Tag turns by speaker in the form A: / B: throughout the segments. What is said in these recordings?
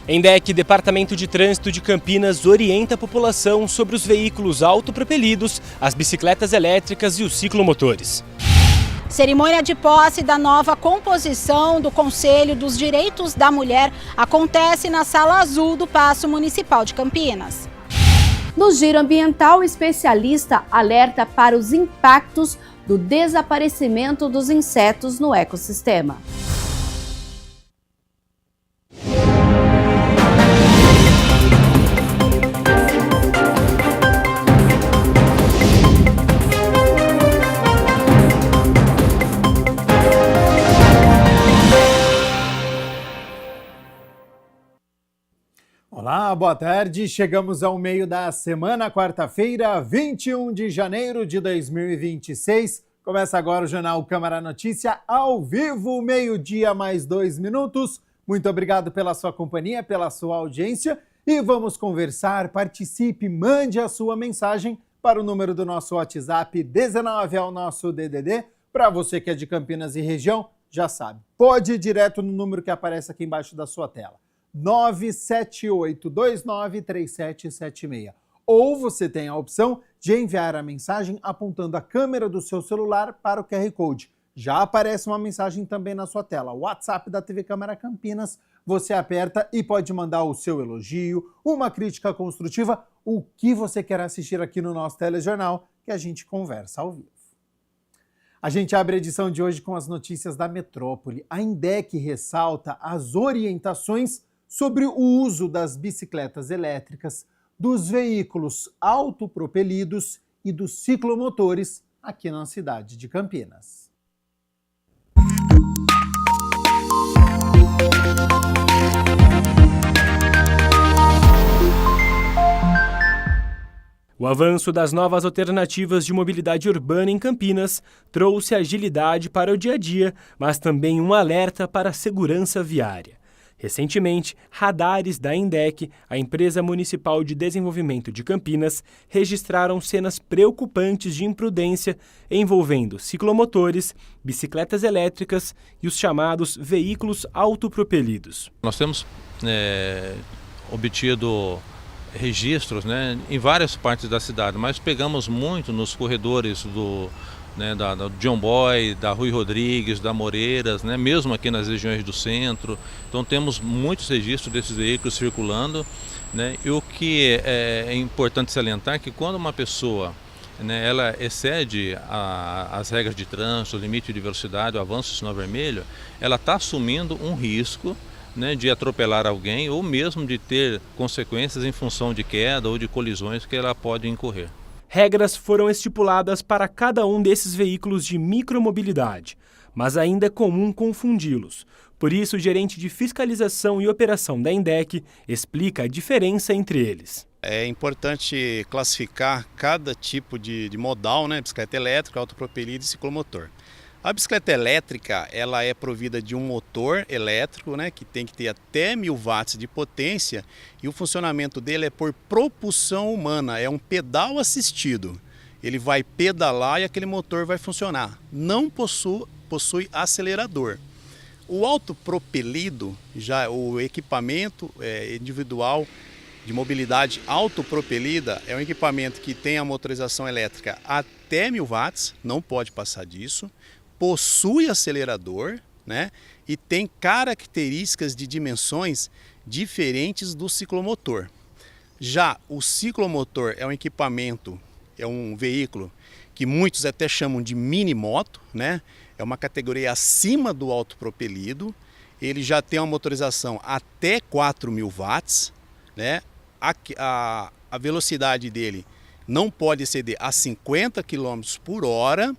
A: ENDEC, Departamento de Trânsito de Campinas, orienta a população sobre os veículos autopropelidos, as bicicletas elétricas e os ciclomotores.
B: Cerimônia de posse da nova composição do Conselho dos Direitos da Mulher acontece na Sala Azul do Paço Municipal de Campinas.
C: No giro ambiental, o especialista alerta para os impactos do desaparecimento dos insetos no ecossistema.
D: Olá, boa tarde. Chegamos ao meio da semana, quarta-feira, 21 de janeiro de 2026. Começa agora o Jornal Câmara Notícia, ao vivo, meio-dia mais 2 minutos. Muito obrigado pela sua companhia, pela sua audiência. E vamos conversar, participe, mande a sua mensagem para o número do nosso WhatsApp, 19 é o nosso DDD. Para você que é de Campinas e região, já sabe, pode ir direto no número que aparece aqui embaixo da sua tela. 978293776. Ou você tem a opção de enviar a mensagem apontando a câmera do seu celular para o QR Code. Já aparece uma mensagem também na sua tela. O WhatsApp da TV Câmara Campinas, você aperta e pode mandar o seu elogio, uma crítica construtiva, o que você quer assistir aqui no nosso telejornal, que a gente conversa ao vivo. A gente abre a edição de hoje com as notícias da metrópole. A ENDEC ressalta as orientações sobre o uso das bicicletas elétricas, dos veículos autopropelidos e dos ciclomotores aqui na cidade de Campinas.
A: O avanço das novas alternativas de mobilidade urbana em Campinas trouxe agilidade para o dia a dia, mas também um alerta para a segurança viária. Recentemente, radares da ENDEC, a Empresa Municipal de Desenvolvimento de Campinas, registraram cenas preocupantes de imprudência envolvendo ciclomotores, bicicletas elétricas e os chamados veículos autopropelidos.
E: Nós temos obtido registros, em várias partes da cidade, mas pegamos muito nos corredores da John Boy, da Rui Rodrigues, da Moreiras, mesmo aqui nas regiões do centro. Então temos muitos registros desses veículos circulando, e o que é importante salientar é que quando uma pessoa ela excede as regras de trânsito, o limite de velocidade, o avanço do sinal vermelho, ela está assumindo um risco de atropelar alguém ou mesmo de ter consequências em função de queda ou de colisões que ela pode incorrer.
A: Regras foram estipuladas para cada um desses veículos de micromobilidade, mas ainda é comum confundi-los. Por isso, o gerente de fiscalização e operação da ENDEC explica a diferença entre eles.
F: É importante classificar cada tipo de modal, bicicleta elétrica, autopropelida e ciclomotor. A bicicleta elétrica, ela é provida de um motor elétrico, que tem que ter até 1000 watts de potência, e o funcionamento dele é por propulsão humana, é um pedal assistido. Ele vai pedalar e aquele motor vai funcionar. Não possui acelerador. O autopropelido, já o equipamento individual de mobilidade autopropelida, é um equipamento que tem a motorização elétrica até 1000 watts, não pode passar disso. Possui acelerador, e tem características de dimensões diferentes do ciclomotor. Já o ciclomotor é um equipamento, é um veículo que muitos até chamam de mini moto, é uma categoria acima do autopropelido. Ele já tem uma motorização até 4000 watts, a velocidade dele não pode exceder a 50 km por hora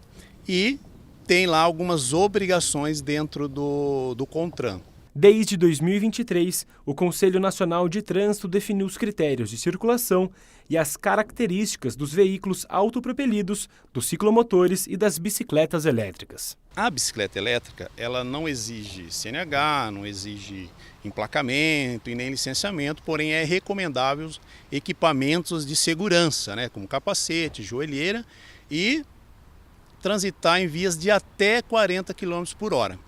F: e tem lá algumas obrigações dentro do CONTRAN.
A: Desde 2023, o Conselho Nacional de Trânsito definiu os critérios de circulação e as características dos veículos autopropelidos, dos ciclomotores e das bicicletas elétricas.
F: A bicicleta elétrica, ela não exige CNH, não exige emplacamento e nem licenciamento, porém é recomendável equipamentos de segurança, como capacete, joelheira e transitar em vias de até 40 km por hora.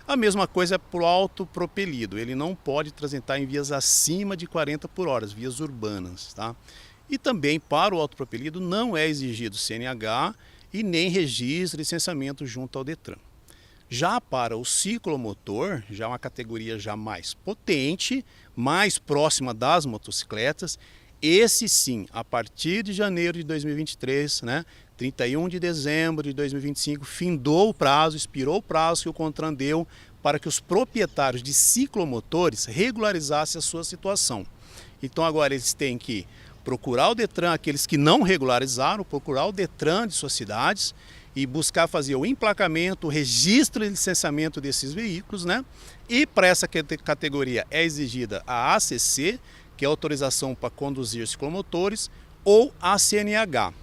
F: A mesma coisa é para o autopropelido, ele não pode transitar em vias acima de 40 por hora, vias urbanas. Tá? E também para o autopropelido não é exigido CNH e nem registro e licenciamento junto ao Detran. Já para o ciclomotor, já uma categoria já mais potente, mais próxima das motocicletas, esse sim, a partir de janeiro de 2023, 31 de dezembro de 2025, findou o prazo, expirou o prazo que o CONTRAN deu para que os proprietários de ciclomotores regularizassem a sua situação. Então agora eles têm que procurar o Detran, aqueles que não regularizaram, procurar o Detran de suas cidades e buscar fazer o emplacamento, o registro e licenciamento desses veículos, E para essa categoria é exigida a ACC, que é a autorização para conduzir ciclomotores, ou a CNH.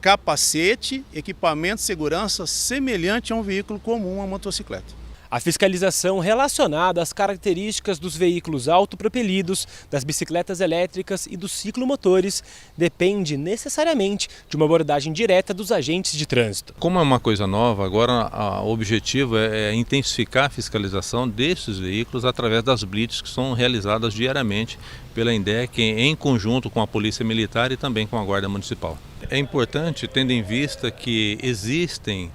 F: Capacete, equipamento de segurança semelhante a um veículo comum, a motocicleta.
A: A fiscalização relacionada às características dos veículos autopropelidos, das bicicletas elétricas e dos ciclomotores depende necessariamente de uma abordagem direta dos agentes de trânsito.
E: Como é uma coisa nova, agora o objetivo é intensificar a fiscalização desses veículos através das blitz que são realizadas diariamente pela INDEC em conjunto com a Polícia Militar e também com a Guarda Municipal. É importante, tendo em vista que existem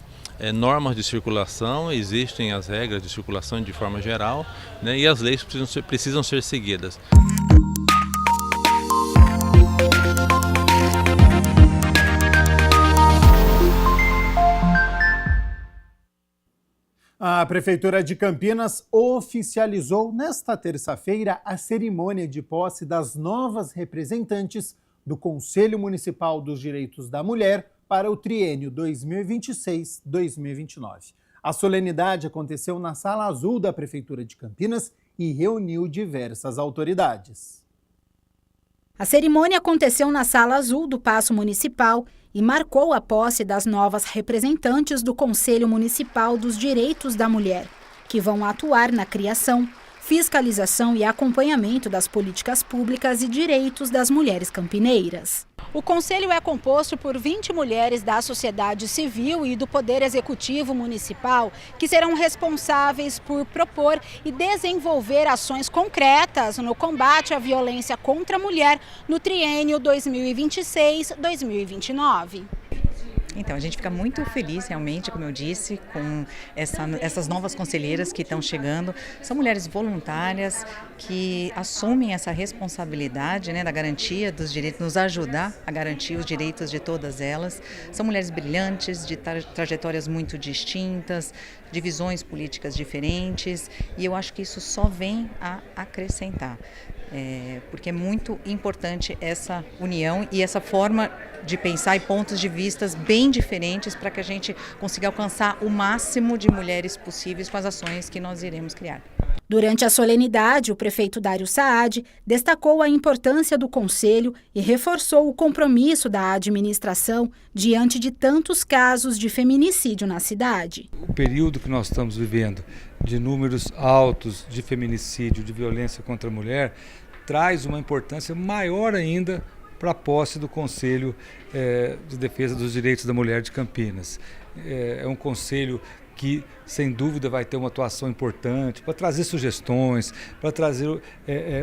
E: normas de circulação, existem as regras de circulação de forma geral, e as leis precisam ser seguidas.
D: A Prefeitura de Campinas oficializou nesta terça-feira a cerimônia de posse das novas representantes do Conselho Municipal dos Direitos da Mulher para o triênio 2026-2029. A solenidade aconteceu na Sala Azul da Prefeitura de Campinas e reuniu diversas autoridades.
B: A cerimônia aconteceu na Sala Azul do Paço Municipal e marcou a posse das novas representantes do Conselho Municipal dos Direitos da Mulher, que vão atuar na criação, fiscalização e acompanhamento das políticas públicas e direitos das mulheres campineiras. O Conselho é composto por 20 mulheres da sociedade civil e do Poder Executivo Municipal, que serão responsáveis por propor e desenvolver ações concretas no combate à violência contra a mulher no triênio 2026-2029.
G: Então, a gente fica muito feliz realmente, como eu disse, com essas novas conselheiras que estão chegando. São mulheres voluntárias que assumem essa responsabilidade, da garantia dos direitos, nos ajudar a garantir os direitos de todas elas. São mulheres brilhantes, de trajetórias muito distintas, de visões políticas diferentes, e eu acho que isso só vem a acrescentar. Porque é muito importante essa união e essa forma de pensar e pontos de vistas bem diferentes para que a gente consiga alcançar o máximo de mulheres possíveis com as ações que nós iremos criar.
B: Durante a solenidade, o prefeito Dário Saad destacou a importância do Conselho e reforçou o compromisso da administração diante de tantos casos de feminicídio na cidade.
H: O período que nós estamos vivendo, de números altos de feminicídio, de violência contra a mulher, traz uma importância maior ainda para a posse do Conselho de Defesa dos Direitos da Mulher de Campinas. É um conselho que, sem dúvida, vai ter uma atuação importante para trazer sugestões, para trazer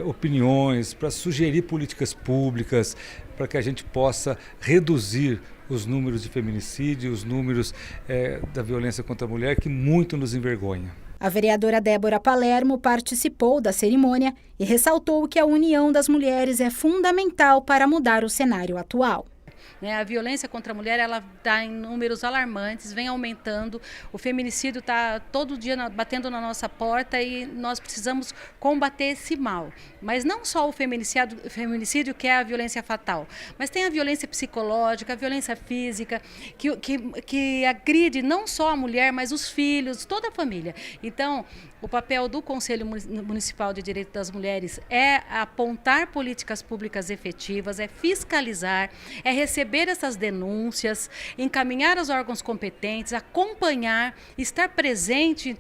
H: opiniões, para sugerir políticas públicas, para que a gente possa reduzir os números de feminicídio, os números da violência contra a mulher, que muito nos envergonha.
B: A vereadora Débora Palermo participou da cerimônia e ressaltou que a união das mulheres é fundamental para mudar o cenário atual.
I: A violência contra a mulher está em números alarmantes, vem aumentando, o feminicídio está todo dia batendo na nossa porta e nós precisamos combater esse mal. Mas não só o feminicídio que é a violência fatal, mas tem a violência psicológica, a violência física, que agride não só a mulher, mas os filhos, toda a família. Então, o papel do Conselho Municipal de Direitos das Mulheres é apontar políticas públicas efetivas, é fiscalizar, é receber essas denúncias, encaminhar aos órgãos competentes, acompanhar, estar presente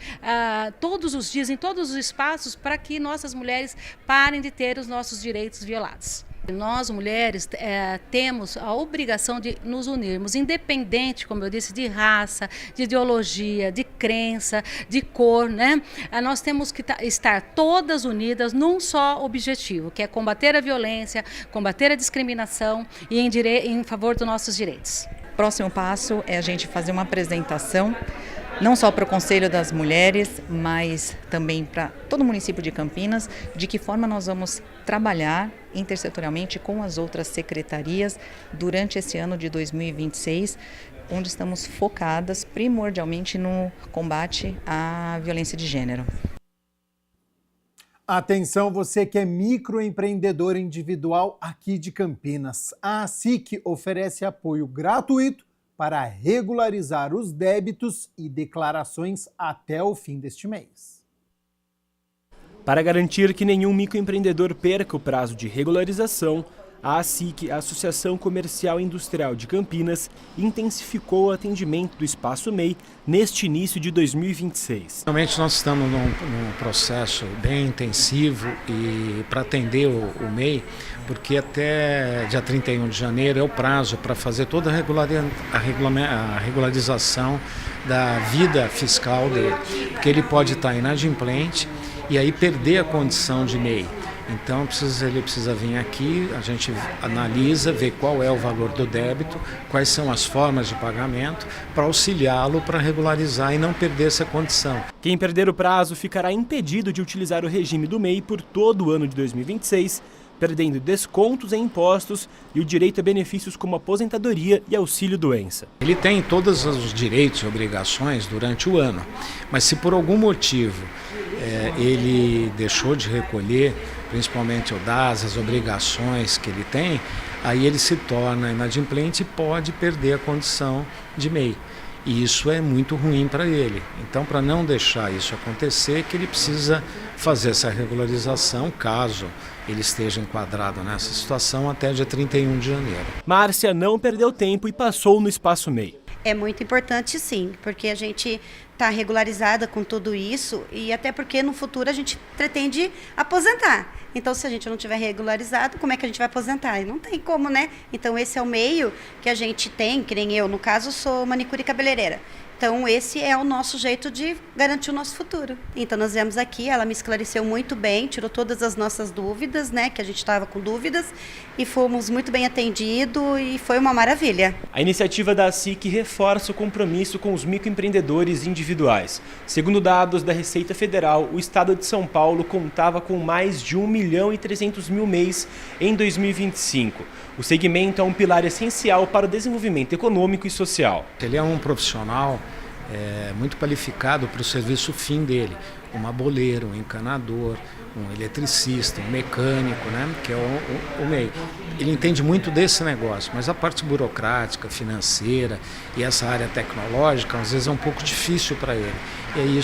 I: todos os dias, em todos os espaços, para que nossas mulheres parem de ter os nossos direitos violados. Nós, mulheres, temos a obrigação de nos unirmos, independente, como eu disse, de raça, de ideologia, de crença, de cor, né? Nós temos que estar todas unidas num só objetivo, que é combater a violência, combater a discriminação e em favor dos nossos direitos.
G: Próximo passo é a gente fazer uma apresentação, não só para o Conselho das Mulheres, mas também para todo o município de Campinas, de que forma nós vamos trabalhar intersetorialmente com as outras secretarias durante esse ano de 2026, onde estamos focadas primordialmente no combate à violência de gênero.
D: Atenção, você que é microempreendedor individual aqui de Campinas. A ASIC oferece apoio gratuito para regularizar os débitos e declarações até o fim deste mês.
A: Para garantir que nenhum microempreendedor perca o prazo de regularização, a ASIC, a Associação Comercial e Industrial de Campinas, intensificou o atendimento do Espaço MEI neste início de 2026.
J: Realmente nós estamos num processo bem intensivo e para atender o MEI, porque até dia 31 de janeiro é o prazo para fazer toda a regularização da vida fiscal dele, porque ele pode estar inadimplente e aí perder a condição de MEI. Então ele precisa vir aqui, a gente analisa, vê qual é o valor do débito, quais são as formas de pagamento, para auxiliá-lo para regularizar e não perder essa condição.
A: Quem perder o prazo ficará impedido de utilizar o regime do MEI por todo o ano de 2026, perdendo descontos em impostos e o direito a benefícios como aposentadoria e auxílio-doença.
J: Ele tem todos os direitos e obrigações durante o ano, mas se por algum motivo ele deixou de recolher, principalmente o DAS, as obrigações que ele tem, aí ele se torna inadimplente e pode perder a condição de MEI. E isso é muito ruim para ele. Então, para não deixar isso acontecer, que ele precisa fazer essa regularização, caso ele esteja enquadrado nessa situação, até dia 31 de janeiro.
A: Márcia não perdeu tempo e passou no Espaço MEI.
K: É muito importante, sim, porque a gente está regularizada com tudo isso e até porque no futuro a gente pretende aposentar. Então, se a gente não tiver regularizado, como é que a gente vai aposentar? Não tem como, né? Então, esse é o meio que a gente tem, que nem eu, no caso, sou manicure e cabeleireira. Então, esse é o nosso jeito de garantir o nosso futuro. Então, nós viemos aqui, ela me esclareceu muito bem, tirou todas as nossas dúvidas, né? Que a gente estava com dúvidas, e fomos muito bem atendidos e foi uma maravilha.
A: A iniciativa da ASIC reforça o compromisso com os microempreendedores individuais. Segundo dados da Receita Federal, o estado de São Paulo contava com mais de 1.300.000 MEIs em 2025. O segmento é um pilar essencial para o desenvolvimento econômico e social.
J: Ele é um profissional muito qualificado para o serviço fim dele, um aboleiro, um encanador, um eletricista, um mecânico, né, que é o MEI. Ele entende muito desse negócio, mas a parte burocrática, financeira e essa área tecnológica, às vezes é um pouco difícil para ele. E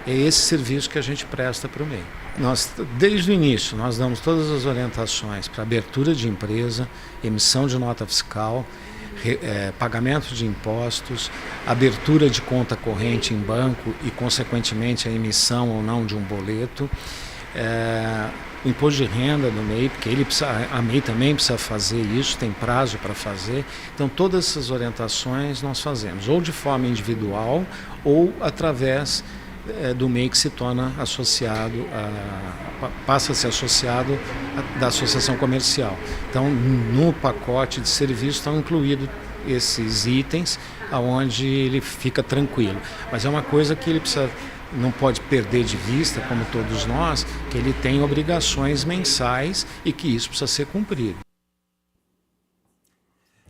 J: é esse serviço que a gente presta para o MEI. Nós, desde o início, nós damos todas as orientações para abertura de empresa, emissão de nota fiscal, pagamento de impostos, abertura de conta corrente em banco e, consequentemente, a emissão ou não de um boleto, o imposto de renda do MEI, porque a MEI também precisa fazer isso, tem prazo para fazer. Então, todas essas orientações nós fazemos, ou de forma individual ou através do MEI que se torna associado, passa a ser associado da associação comercial. Então, no pacote de serviço estão incluídos esses itens, onde ele fica tranquilo. Mas é uma coisa que ele não pode perder de vista, como todos nós, que ele tem obrigações mensais e que isso precisa ser cumprido.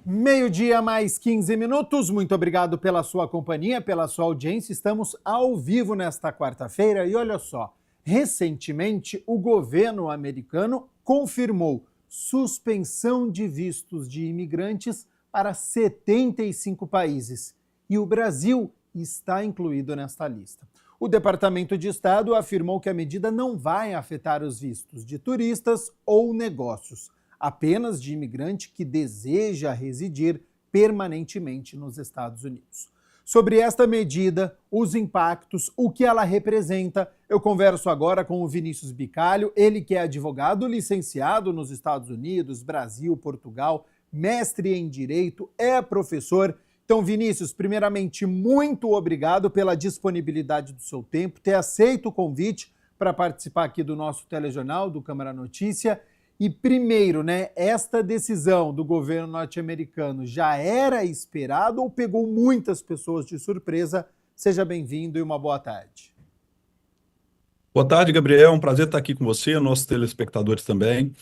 D: 12:00 mais 15 minutos. Muito obrigado pela sua companhia, pela sua audiência. Estamos ao vivo nesta quarta-feira e olha só, recentemente o governo americano confirmou suspensão de vistos de imigrantes para 75 países e o Brasil está incluído nesta lista. O Departamento de Estado afirmou que a medida não vai afetar os vistos de turistas ou negócios, apenas de imigrante que deseja residir permanentemente nos Estados Unidos. Sobre esta medida, os impactos, o que ela representa, eu converso agora com o Vinícius Bicalho, ele que é advogado licenciado nos Estados Unidos, Brasil, Portugal, mestre em Direito, é professor. Então, Vinícius, primeiramente, muito obrigado pela disponibilidade do seu tempo, ter aceito o convite para participar aqui do nosso telejornal, do Câmara Notícia. E primeiro, esta decisão do governo norte-americano já era esperado ou pegou muitas pessoas de surpresa? Seja bem-vindo e uma boa tarde.
L: Boa tarde, Gabriel. É um prazer estar aqui com você, nossos telespectadores também.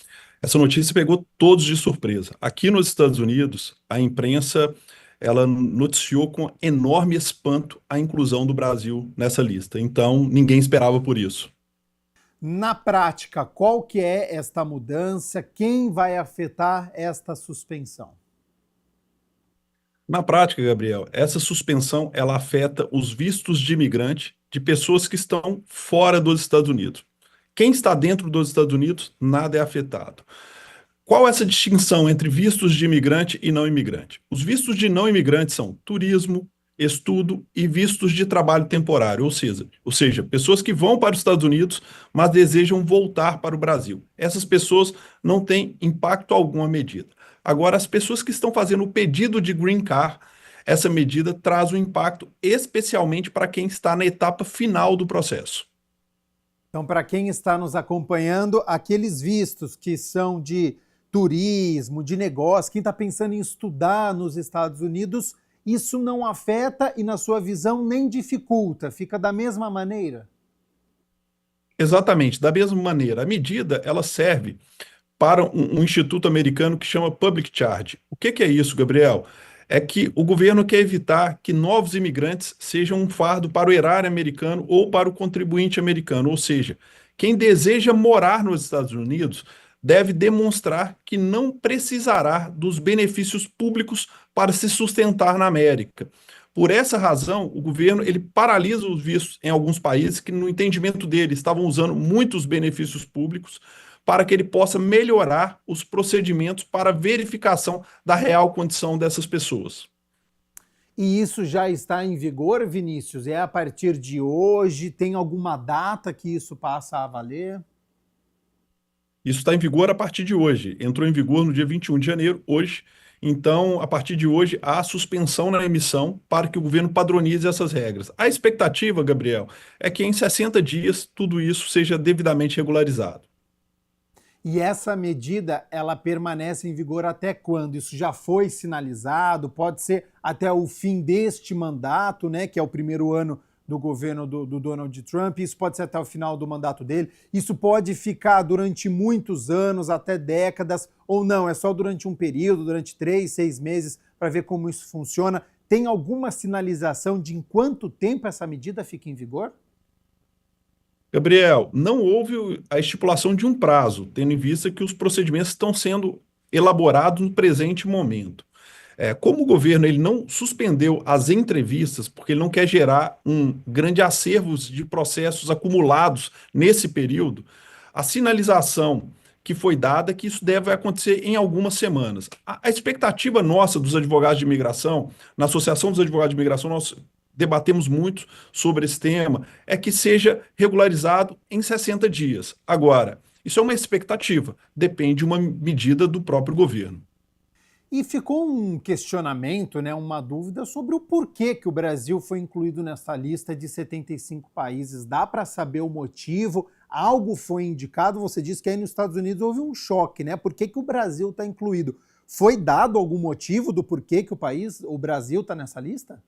L: Essa notícia pegou todos de surpresa. Aqui nos Estados Unidos, a imprensa ela noticiou com enorme espanto a inclusão do Brasil nessa lista. Então, ninguém esperava por isso.
D: Na prática, qual que é esta mudança? Quem vai afetar esta suspensão?
L: Na prática, Gabriel, essa suspensão ela afeta os vistos de imigrante de pessoas que estão fora dos Estados Unidos. Quem está dentro dos Estados Unidos, nada é afetado. Qual é essa distinção entre vistos de imigrante e não imigrante? Os vistos de não imigrante são turismo, estudo e vistos de trabalho temporário, ou seja, pessoas que vão para os Estados Unidos, mas desejam voltar para o Brasil. Essas pessoas não têm impacto algum à medida. Agora, as pessoas que estão fazendo o pedido de Green Card, essa medida traz um impacto especialmente para quem está na etapa final do processo.
D: Então, para quem está nos acompanhando, aqueles vistos que são de turismo, de negócio, quem está pensando em estudar nos Estados Unidos, isso não afeta e, na sua visão, nem dificulta? Fica da mesma maneira?
L: Exatamente, da mesma maneira. A medida ela serve para um instituto americano que chama Public Charge. O que é isso, Gabriel? É que o governo quer evitar que novos imigrantes sejam um fardo para o erário americano ou para o contribuinte americano. Ou seja, quem deseja morar nos Estados Unidos deve demonstrar que não precisará dos benefícios públicos para se sustentar na América. Por essa razão, o governo ele paralisa os vistos em alguns países que, no entendimento dele, estavam usando muitos benefícios públicos para que ele possa melhorar os procedimentos para verificação da real condição dessas pessoas.
D: E isso já está em vigor, Vinícius? É a partir de hoje? Tem alguma data que isso passa a valer?
L: Isso está em vigor a partir de hoje. Entrou em vigor no dia 21 de janeiro, hoje. Então, a partir de hoje, há suspensão na emissão para que o governo padronize essas regras. A expectativa, Gabriel, é que em 60 dias tudo isso seja devidamente regularizado.
D: E essa medida, ela permanece em vigor até quando? Isso já foi sinalizado? Pode ser até o fim deste mandato, que é o primeiro ano do governo do Donald Trump, isso pode ser até o final do mandato dele, isso pode ficar durante muitos anos, até décadas, ou não, é só durante um período, durante 3, 6 meses, para ver como isso funciona. Tem alguma sinalização de em quanto tempo essa medida fica em vigor?
L: Gabriel, não houve a estipulação de um prazo, tendo em vista que os procedimentos estão sendo elaborados no presente momento. Como o governo ele não suspendeu as entrevistas, porque ele não quer gerar um grande acervo de processos acumulados nesse período, a sinalização que foi dada é que isso deve acontecer em algumas semanas. A expectativa nossa dos advogados de imigração, na Associação dos Advogados de Imigração, nós debatemos muito sobre esse tema, é que seja regularizado em 60 dias. Agora, isso é uma expectativa, depende de uma medida do próprio governo.
D: E ficou um questionamento, uma dúvida sobre o porquê que o Brasil foi incluído nessa lista de 75 países. Dá para saber o motivo? Algo foi indicado? Você disse que aí nos Estados Unidos houve um choque, Por que o Brasil está incluído? Foi dado algum motivo do porquê que o Brasil está nessa lista?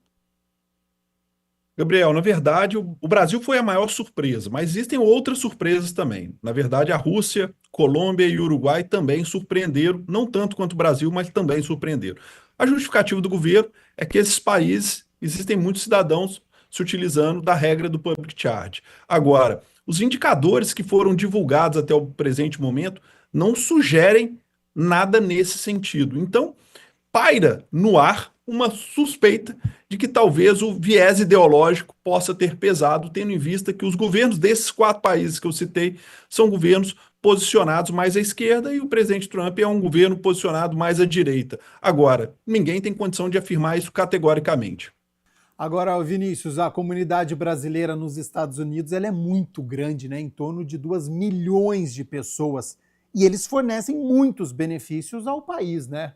L: Gabriel, na verdade, o Brasil foi a maior surpresa, mas existem outras surpresas também. Na verdade, a Rússia, Colômbia e Uruguai também surpreenderam, não tanto quanto o Brasil, mas também surpreenderam. A justificativa do governo é que esses países, existem muitos cidadãos se utilizando da regra do Public Charge. Agora, os indicadores que foram divulgados até o presente momento não sugerem nada nesse sentido. Então, paira no ar uma suspeita de que talvez o viés ideológico possa ter pesado, tendo em vista que os governos desses 4 países que eu citei são governos posicionados mais à esquerda e o presidente Trump é um governo posicionado mais à direita. Agora, ninguém tem condição de afirmar isso categoricamente.
D: Agora, Vinícius, a comunidade brasileira nos Estados Unidos ela é muito grande, né? Em torno de 2 milhões de pessoas. E eles fornecem muitos benefícios ao país, né?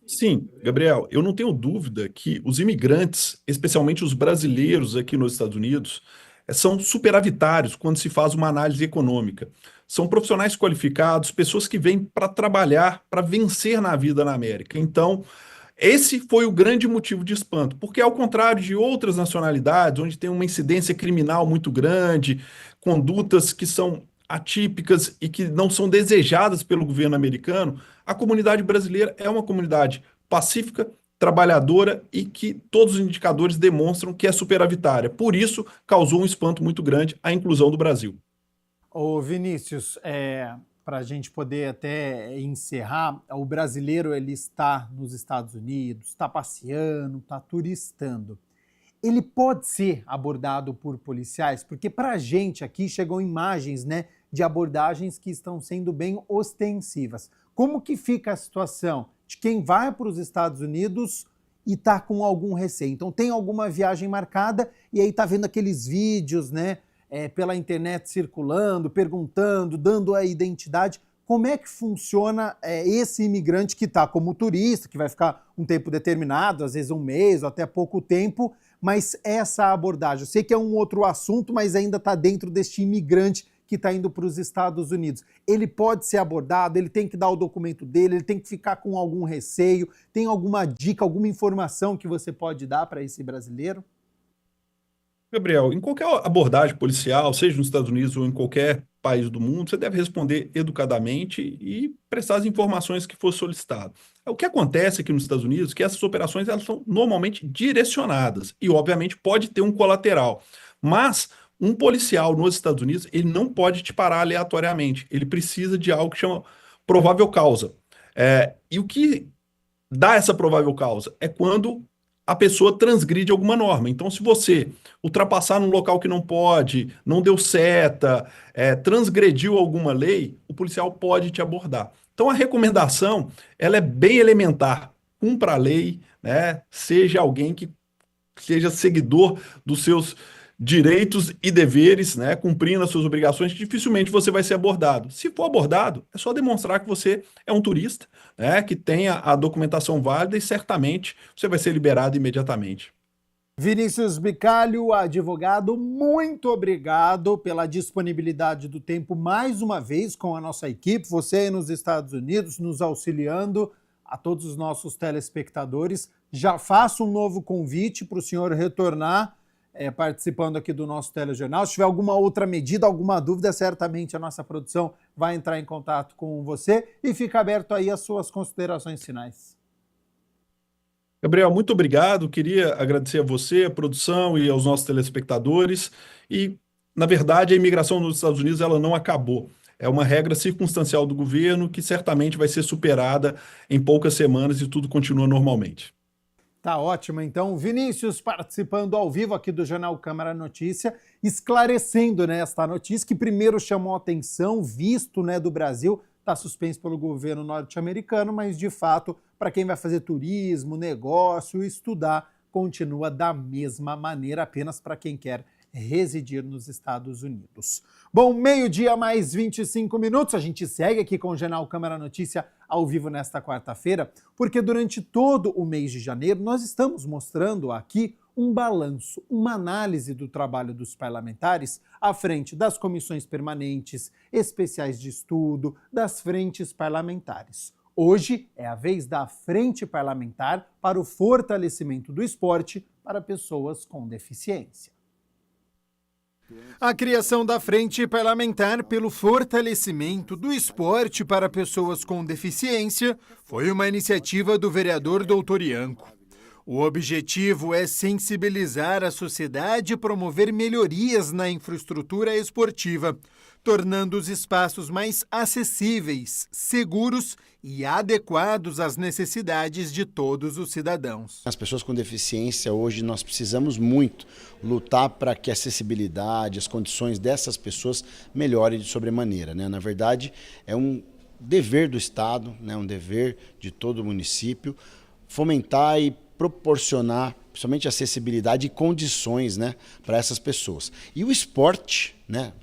L: Sim, Gabriel, eu não tenho dúvida que os imigrantes, especialmente os brasileiros aqui nos Estados Unidos, são superavitários quando se faz uma análise econômica. São profissionais qualificados, pessoas que vêm para trabalhar, para vencer na vida na América. Então, esse foi o grande motivo de espanto, porque ao contrário de outras nacionalidades, onde tem uma incidência criminal muito grande, condutas que são atípicas e que não são desejadas pelo governo americano, a comunidade brasileira é uma comunidade pacífica, trabalhadora e que todos os indicadores demonstram que é superavitária. Por isso, causou um espanto muito grande a inclusão do Brasil.
D: Ô Vinícius, para a gente poder até encerrar, o brasileiro ele está nos Estados Unidos, está passeando, está turistando. Ele pode ser abordado por policiais? Porque para a gente aqui chegam imagens, né, de abordagens que estão sendo bem ostensivas. Como que fica a situação de quem vai para os Estados Unidos e está com algum receio? Então tem alguma viagem marcada e aí está vendo aqueles vídeos, né, pela internet circulando, perguntando, dando a identidade. Como é que funciona esse imigrante que está como turista, que vai ficar um tempo determinado, às vezes um mês ou até pouco tempo, mas essa abordagem, eu sei que é um outro assunto, mas ainda está dentro deste imigrante que está indo para os Estados Unidos. Ele pode ser abordado, ele tem que dar o documento dele, ele tem que ficar com algum receio, tem alguma dica, alguma informação que você pode dar para esse brasileiro?
L: Gabriel, em qualquer abordagem policial, seja nos Estados Unidos ou em qualquer país do mundo, você deve responder educadamente e prestar as informações que for solicitado. O que acontece aqui nos Estados Unidos é que essas operações elas são normalmente direcionadas e, obviamente, pode ter um colateral. Mas um policial nos Estados Unidos, ele não pode te parar aleatoriamente. Ele precisa de algo que chama provável causa. E o que dá essa provável causa é quando a pessoa transgride alguma norma. Então, se você ultrapassar num local que não pode, não deu seta, transgrediu alguma lei, o policial pode te abordar. Então, a recomendação ela é bem elementar. Cumpra a lei, né? Seja alguém que seja seguidor dos seus direitos e deveres, né? Cumprindo as suas obrigações, dificilmente você vai ser abordado. Se for abordado, é só demonstrar que você é um turista, né? Que tenha a documentação válida e certamente você vai ser liberado imediatamente.
D: Vinícius Bicalho, advogado, muito obrigado pela disponibilidade do tempo mais uma vez com a nossa equipe, você aí nos Estados Unidos nos auxiliando, a todos os nossos telespectadores. Já faço um novo convite para o senhor retornar participando aqui do nosso telejornal. Se tiver alguma outra medida, alguma dúvida, certamente a nossa produção vai entrar em contato com você e fica aberto aí as suas considerações finais.
L: Gabriel, muito obrigado. Queria agradecer a você, a produção e aos nossos telespectadores. E, na verdade, a imigração nos Estados Unidos ela não acabou. É uma regra circunstancial do governo que certamente vai ser superada em poucas semanas e tudo continua normalmente.
D: Tá ótimo, então. Vinícius participando ao vivo aqui do Jornal Câmara Notícia, esclarecendo, né, esta notícia que primeiro chamou a atenção, visto, né, do Brasil, está suspenso pelo governo norte-americano, mas de fato, para quem vai fazer turismo, negócio, estudar, continua da mesma maneira, apenas para quem quer residir nos Estados Unidos. Bom, 12:00 mais 25 minutos, a gente segue aqui com o Jornal Câmara Notícia ao vivo nesta quarta-feira, porque durante todo o mês de janeiro nós estamos mostrando aqui um balanço, uma análise do trabalho dos parlamentares à frente das comissões permanentes, especiais de estudo, das frentes parlamentares. Hoje é a vez da Frente Parlamentar para o Fortalecimento do Esporte para Pessoas com Deficiência. A criação da Frente Parlamentar pelo Fortalecimento do Esporte para Pessoas com Deficiência foi uma iniciativa do vereador Doutor Ianco. O objetivo é sensibilizar a sociedade e promover melhorias na infraestrutura esportiva, tornando os espaços mais acessíveis, seguros e adequados às necessidades de todos os cidadãos.
M: As pessoas com deficiência, hoje nós precisamos muito lutar para que a acessibilidade, as condições dessas pessoas melhorem de sobremaneira, né? Na verdade, é um dever do Estado, né? Um dever de todo o município, fomentar e proporcionar principalmente acessibilidade e condições, né, para essas pessoas. E o esporte, né,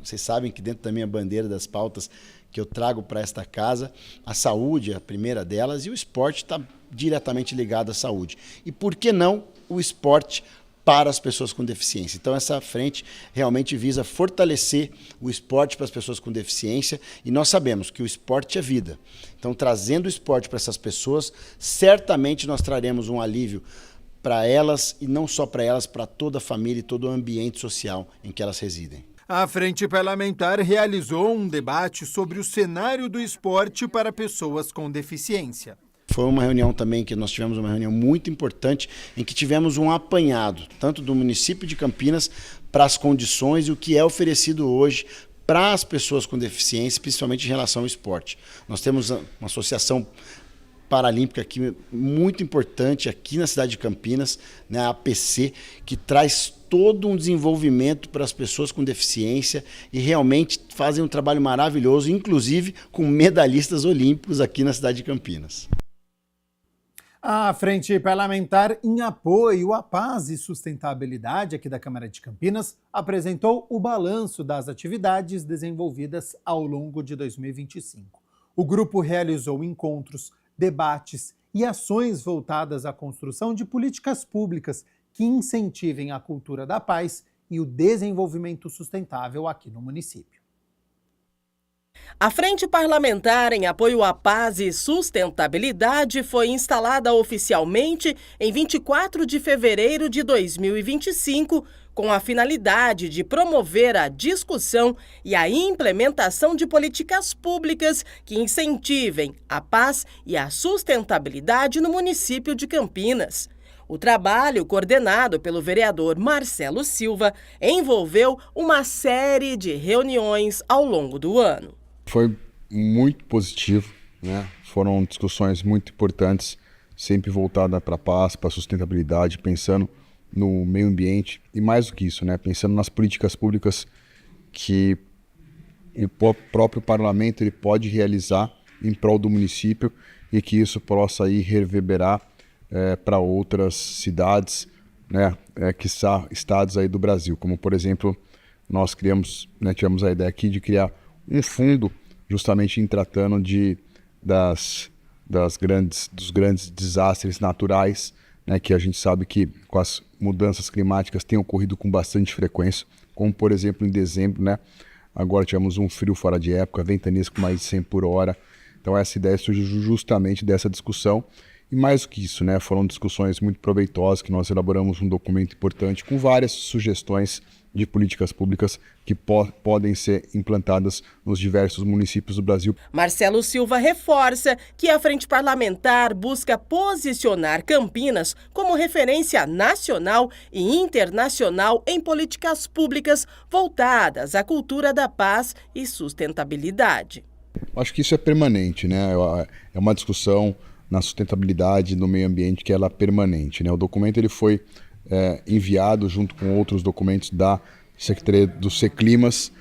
M: vocês sabem que dentro da minha bandeira das pautas que eu trago para esta casa, a saúde é a primeira delas e o esporte está diretamente ligado à saúde. E por que não o esporte para as pessoas com deficiência? Então essa frente realmente visa fortalecer o esporte para as pessoas com deficiência e nós sabemos que o esporte é vida. Então trazendo o esporte para essas pessoas, certamente nós traremos um alívio para elas e não só para elas, para toda a família e todo o ambiente social em que elas residem.
D: A Frente Parlamentar realizou um debate sobre o cenário do esporte para pessoas com deficiência.
M: Foi uma reunião também que nós tivemos uma reunião muito importante em que tivemos um apanhado, tanto do município de Campinas, para as condições e o que é oferecido hoje para as pessoas com deficiência, principalmente em relação ao esporte. Nós temos uma associação paralímpica aqui muito importante aqui na cidade de Campinas, né, a APC, que traz todo um desenvolvimento para as pessoas com deficiência e realmente fazem um trabalho maravilhoso, inclusive com medalhistas olímpicos aqui na cidade de Campinas.
D: A Frente Parlamentar, em apoio à paz e sustentabilidade aqui da Câmara de Campinas, apresentou o balanço das atividades desenvolvidas ao longo de 2025. O grupo realizou encontros, debates e ações voltadas à construção de políticas públicas que incentivem a cultura da paz e o desenvolvimento sustentável aqui no município.
N: A Frente Parlamentar em Apoio à Paz e Sustentabilidade foi instalada oficialmente em 24 de fevereiro de 2025, com a finalidade de promover a discussão e a implementação de políticas públicas que incentivem a paz e a sustentabilidade no município de Campinas. O trabalho, coordenado pelo vereador Marcelo Silva, envolveu uma série de reuniões ao longo do ano.
O: Foi muito positivo, né? Foram discussões muito importantes, sempre voltadas para a paz, para a sustentabilidade, pensando no meio ambiente e mais do que isso, né? Pensando nas políticas públicas que o próprio parlamento ele pode realizar em prol do município e que isso possa aí reverberar para outras cidades, né? Quiçá estados aí do Brasil, como por exemplo nós criamos, né, tivemos a ideia aqui de criar um fundo justamente em tratando dos grandes desastres naturais, né, que a gente sabe que com as mudanças climáticas tem ocorrido com bastante frequência, como por exemplo em dezembro, né, agora tivemos um frio fora de época, ventanias com mais de 100 por hora, então essa ideia surgiu justamente dessa discussão e mais do que isso, né, foram discussões muito proveitosas que nós elaboramos um documento importante com várias sugestões de políticas públicas que podem ser implantadas nos diversos municípios do Brasil.
N: Marcelo Silva reforça que a Frente Parlamentar busca posicionar Campinas como referência nacional e internacional em políticas públicas voltadas à cultura da paz e sustentabilidade.
O: Acho que isso é permanente, né? É uma discussão na sustentabilidade no meio ambiente que ela é permanente, né? O documento ele foi enviado junto com outros documentos da Secretaria do Seclimas,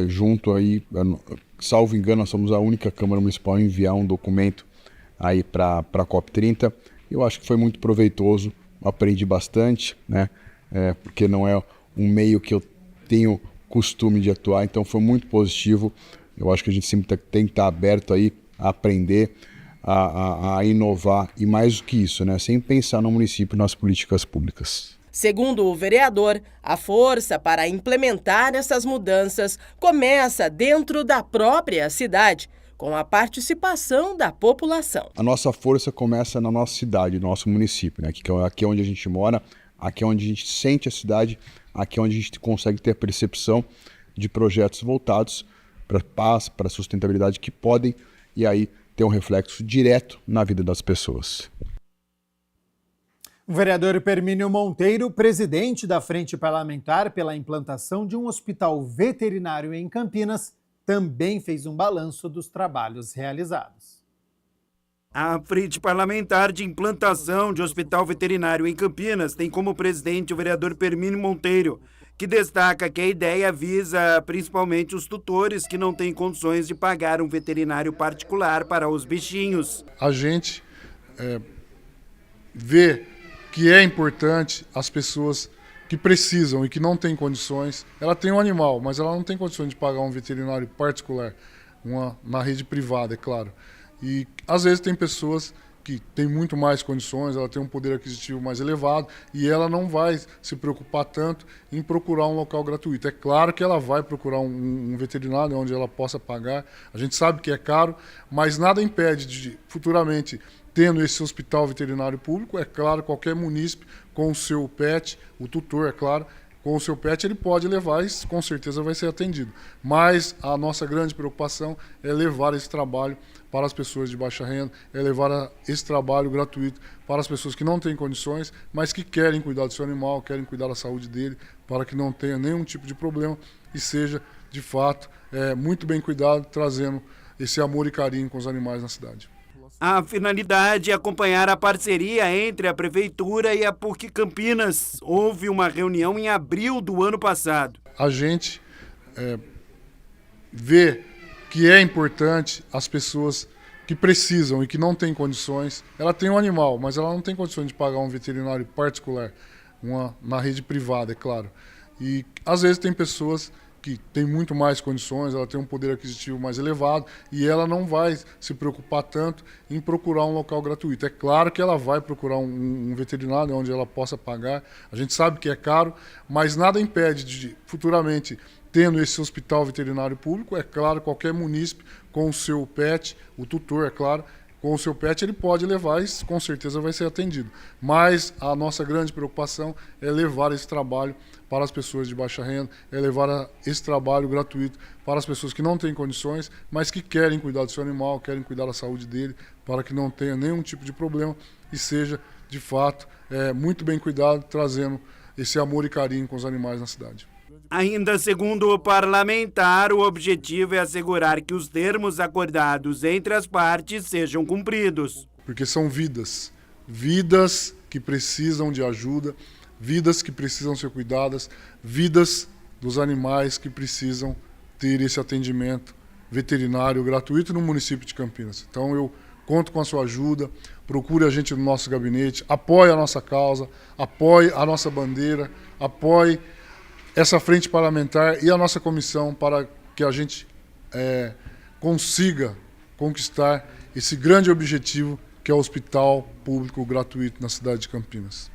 O: junto aí, salvo engano, nós somos a única Câmara Municipal a enviar um documento aí para a COP30. Eu acho que foi muito proveitoso, aprendi bastante, né? Porque não é um meio que eu tenho costume de atuar, então foi muito positivo. Eu acho que a gente sempre tem que estar aberto aí a aprender, a inovar e mais do que isso, né? Sem pensar no município e nas políticas públicas.
N: Segundo o vereador, a força para implementar essas mudanças começa dentro da própria cidade, com a participação da população.
O: A nossa força começa na nossa cidade, no nosso município, né? Aqui é onde a gente mora, aqui é onde a gente sente a cidade, aqui é onde a gente consegue ter a percepção de projetos voltados para paz, para sustentabilidade que podem, e aí, ter um reflexo direto na vida das pessoas.
D: O vereador Permínio Monteiro, presidente da Frente Parlamentar pela implantação de um hospital veterinário em Campinas, também fez um balanço dos trabalhos realizados.
P: A Frente Parlamentar de implantação de hospital veterinário em Campinas tem como presidente o vereador Permínio Monteiro, que destaca que a ideia visa principalmente os tutores que não têm condições de pagar um veterinário particular para os bichinhos.
Q: A gente
O: vê que é importante as pessoas que precisam e que não têm condições. Ela tem um animal, mas ela não tem condições de pagar um veterinário particular, na rede privada, é claro. E às vezes tem pessoas que têm muito mais condições, ela tem um poder aquisitivo mais elevado e ela não vai se preocupar tanto em procurar um local gratuito. É claro que ela vai procurar um veterinário onde ela possa pagar. A gente sabe que é caro, mas nada impede de futuramente, tendo esse hospital veterinário público, é claro, qualquer munícipe com o seu pet, o tutor, é claro, com o seu pet ele pode levar e com certeza vai ser atendido. Mas a nossa grande preocupação é levar esse trabalho para as pessoas de baixa renda, é levar esse trabalho gratuito para as pessoas que não têm condições, mas que querem cuidar do seu animal, querem cuidar da saúde dele, para que não tenha nenhum tipo de problema e seja, de fato, muito bem cuidado, trazendo esse amor e carinho com os animais na cidade.
P: A finalidade é acompanhar a parceria entre a Prefeitura e a PUC Campinas. Houve uma reunião em abril do ano passado.
O: A gente vê que é importante as pessoas que precisam e que não têm condições. Ela tem um animal, mas ela não tem condições de pagar um veterinário particular, na rede privada, é claro. E às vezes tem pessoas que têm muito mais condições, ela tem um poder aquisitivo mais elevado e ela não vai se preocupar tanto em procurar um local gratuito. É claro que ela vai procurar um veterinário onde ela possa pagar. A gente sabe que é caro, mas nada impede de futuramente, tendo esse hospital veterinário público, é claro, qualquer munícipe com o seu pet, o tutor, é claro, com o seu pet ele pode levar e com certeza vai ser atendido. Mas a nossa grande preocupação é levar esse trabalho para as pessoas de baixa renda, é levar esse trabalho gratuito para as pessoas que não têm condições, mas que querem cuidar do seu animal, querem cuidar da saúde dele, para que não tenha nenhum tipo de problema e seja, de fato, muito bem cuidado, trazendo esse amor e carinho com os animais na cidade.
P: Ainda segundo o parlamentar, o objetivo é assegurar que os termos acordados entre as partes sejam cumpridos.
O: Porque são vidas que precisam de ajuda, vidas que precisam ser cuidadas, vidas dos animais que precisam ter esse atendimento veterinário gratuito no município de Campinas. Então eu conto com a sua ajuda, procure a gente no nosso gabinete, apoie a nossa causa, apoie a nossa bandeira, apoie essa frente parlamentar e a nossa comissão para que a gente consiga conquistar esse grande objetivo que é o hospital público gratuito na cidade de Campinas.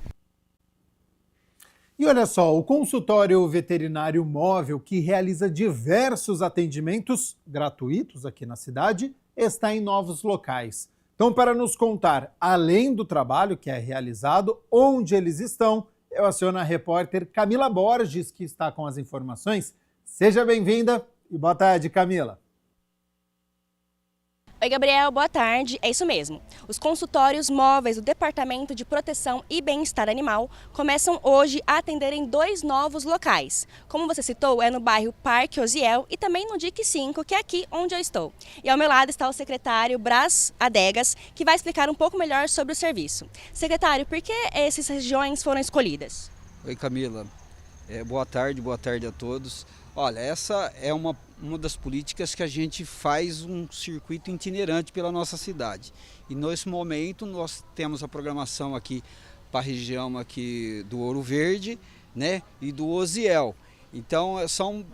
D: E olha só, o consultório veterinário móvel, que realiza diversos atendimentos gratuitos aqui na cidade, está em novos locais. Então, para nos contar, além do trabalho que é realizado, onde eles estão, eu aciono a repórter Camila Borges, que está com as informações. Seja bem-vinda e boa tarde, Camila.
Q: Oi, Gabriel, boa tarde. É isso mesmo. Os consultórios móveis do Departamento de Proteção e Bem-Estar Animal começam hoje a atender em 2 novos locais. Como você citou, é no bairro Parque Osiel e também no DIC 5, que é aqui onde eu estou. E ao meu lado está o secretário Brás Adegas, que vai explicar um pouco melhor sobre o serviço. Secretário, por que essas regiões foram escolhidas?
R: Oi, Camila. Boa tarde a todos. Olha, essa é uma das políticas que a gente faz um circuito itinerante pela nossa cidade. E nesse momento nós temos a programação aqui para a região aqui do Ouro Verde, né, e do Osiel. Então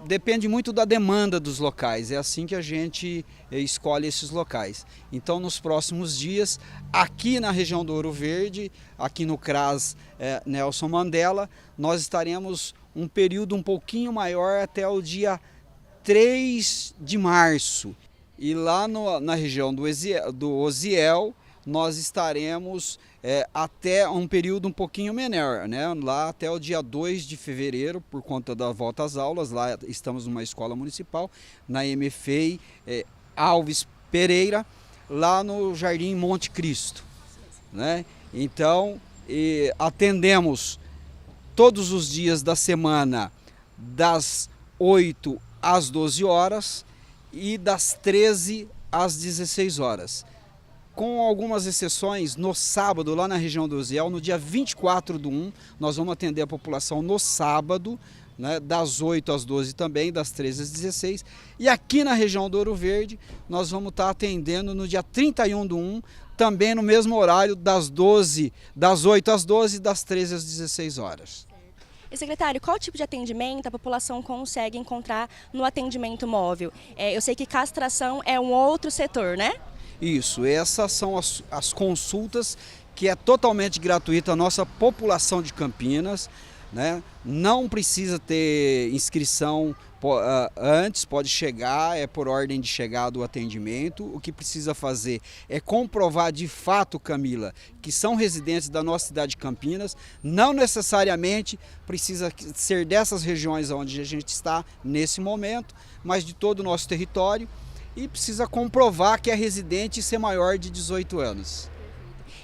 R: depende muito da demanda dos locais, é assim que a gente escolhe esses locais. Então nos próximos dias, aqui na região do Ouro Verde, aqui no CRAS Nelson Mandela, nós estaremos um período um pouquinho maior até o dia 3 de março. E lá na região do Osiel, nós estaremos até um período um pouquinho menor, né? Lá até o dia 2 de fevereiro, por conta da volta às aulas. Lá estamos numa escola municipal, na MFEI Alves Pereira, lá no Jardim Monte Cristo, né? Então, atendemos todos os dias da semana, das 8 às 12 horas e das 13 às 16 horas. Com algumas exceções, no sábado, lá na região do Osiel, no dia 24/1, nós vamos atender a população no sábado, né, das 8 às 12 também, das 13 às 16. E aqui na região do Ouro Verde, nós vamos estar atendendo no dia 31/1, também no mesmo horário, das 8 às 12 e das 13 às 16 horas.
Q: E, secretário, qual tipo de atendimento a população consegue encontrar no atendimento móvel? Eu sei que castração é um outro setor, né?
R: Isso, essas são as consultas que é totalmente gratuita à nossa população de Campinas, né? Não precisa ter inscrição antes, pode chegar, é por ordem de chegada o atendimento. O que precisa fazer é comprovar de fato, Camila, que são residentes da nossa cidade de Campinas. Não necessariamente precisa ser dessas regiões onde a gente está nesse momento, mas de todo o nosso território. E precisa comprovar que é residente e ser maior de 18 anos.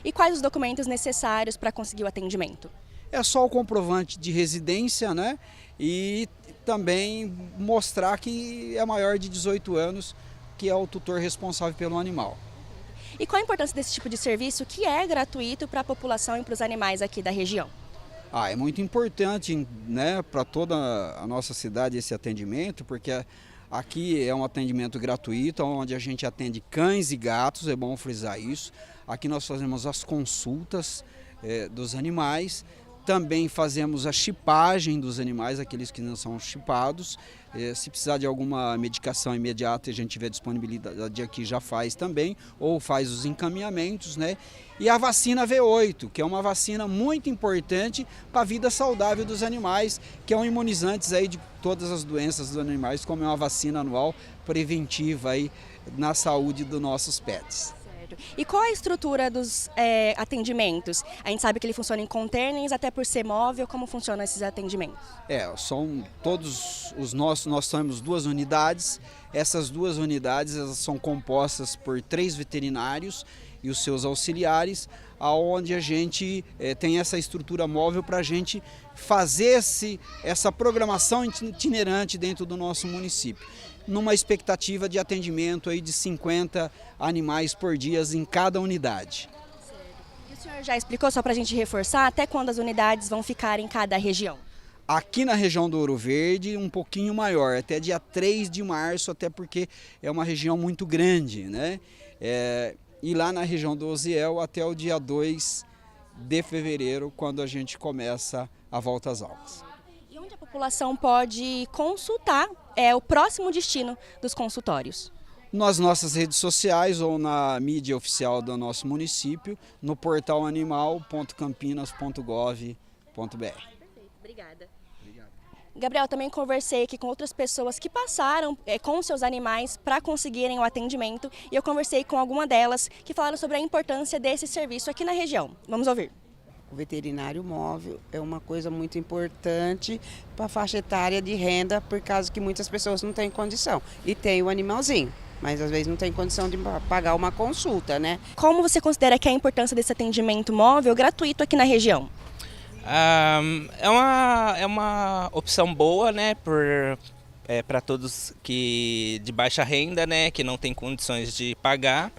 Q: E quais os documentos necessários para conseguir o atendimento?
R: É só o comprovante de residência, né? E também mostrar que é maior de 18 anos, que é o tutor responsável pelo animal.
Q: E qual a importância desse tipo de serviço que é gratuito para a população e para os animais aqui da região?
R: É muito importante, né, para toda a nossa cidade esse atendimento, porque aqui é um atendimento gratuito, onde a gente atende cães e gatos, é bom frisar isso. Aqui nós fazemos as consultas dos animais, também fazemos a chipagem dos animais, aqueles que não são chipados. Se precisar de alguma medicação imediata, a gente tiver disponibilidade aqui, já faz também, ou faz os encaminhamentos, né? E a vacina V8, que é uma vacina muito importante para a vida saudável dos animais, que é um imunizante aí de todas as doenças dos animais, como é uma vacina anual preventiva aí na saúde dos nossos pets.
Q: E qual a estrutura dos atendimentos? A gente sabe que ele funciona em containers, até por ser móvel, como funcionam esses atendimentos?
R: São todos os nossos, nós temos 2 unidades. Essas 2 unidades elas são compostas por 3 veterinários e os seus auxiliares, aonde a gente tem essa estrutura móvel para a gente fazer essa programação itinerante dentro do nosso município, numa expectativa de atendimento aí de 50 animais por dia em cada unidade.
Q: E o senhor já explicou, só para a gente reforçar, até quando as unidades vão ficar em cada região?
R: Aqui na região do Ouro Verde, um pouquinho maior, até dia 3 de março, até porque é uma região muito grande, né? E lá na região do Osiel até o dia 2 de fevereiro, quando a gente começa a volta às aulas.
Q: E onde a população pode consultar o próximo destino dos consultórios?
R: Nas nossas redes sociais ou na mídia oficial do nosso município, no portal animal.campinas.gov.br.
Q: Obrigada. Gabriel, também conversei aqui com outras pessoas que passaram com seus animais para conseguirem o atendimento e eu conversei com alguma delas que falaram sobre a importância desse serviço aqui na região. Vamos ouvir.
S: O veterinário móvel é uma coisa muito importante para a faixa etária de renda, por causa que muitas pessoas não têm condição. E tem o animalzinho, mas às vezes não tem condição de pagar uma consulta, né?
Q: Como você considera que é a importância desse atendimento móvel gratuito aqui na região?
T: É uma opção boa, né, para todos que de baixa renda, né, que não tem condições de pagar.